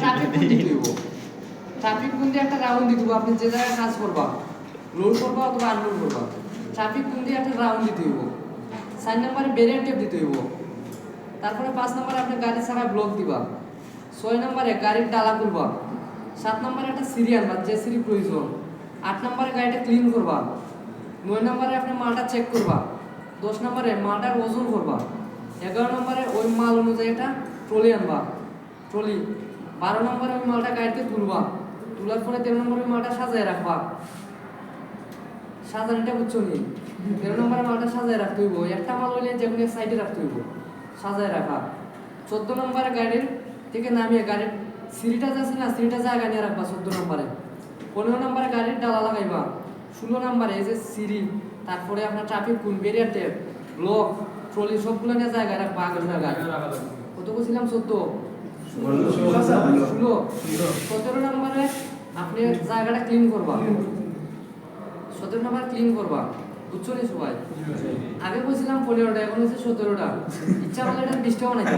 traffic কোন দিতে হইব ট্রাফিক কোন দিয়ে একটা রাউন্ড দিতে হইব আপনি যে জায়গায় কাজ করবা লোড করবা অথবা আনলোড করবা ট্রাফিক কোন দিয়ে একটা রাউন্ড দিতে হইব 4 নম্বরে ব্যারিয়ার টেপ দিতে হইব তারপরে 5 নম্বরে আপনি গাড়ি ছাড়া ব্লক দিবা 6 নম্বরে গাড়ির ডালা খুলবা 7 নম্বরে একটা সিরিয়াল বা যে সিরি প্রয়োজন 8 নম্বরে গাড়িটা ক্লিন করবা 9 নম্বরে আপনি মালটা চেক করবা 10 নম্বরে মালটার ওজন করবা 11 নম্বরে ওই মাল অনুযায়ী একটা ট্রলি আনবা ট্রলি 12 নম্বরে ওই মালটা গাড়িতে তুলবা তোলার পরে 13 নম্বরে ওই মালটা সাজায় রাখবা সাজানোটা বুঝছো নি 13 নম্বরে মালটা সাজায় রাখতে হইব একটা মাল হইলে যেগুলো সাইডে রাখতে হইব সাজায় রাখা 14 নম্বরে গাড়ির থেকে নামিয়ে গাড়ির সিঁড়িটা যাচ্ছে না সিঁড়িটা জায়গা নিয়ে রাখবা 14 নম্বরে 15 নম্বরে গাড়ির ডালা লাগাইবা 16 নম্বরে এই যে সিঁড়ি তারপরে আপনার ট্রাফিক কোন ব্যারিয়ার টেপ ব্লক ট্রলি সবগুলো নিয়ে জায়গায় রাখবা আগের জায়গায় কত বলছিলাম 14 16 17 নম্বরে আপনি জায়গাটা ক্লিন করবা 17 নম্বর ক্লিন করবা বুঝছো নি সবাই আগে বলছিলাম 15টা এখন হচ্ছে 17টা ইচ্ছা করলে এটা 20টা বানাইতে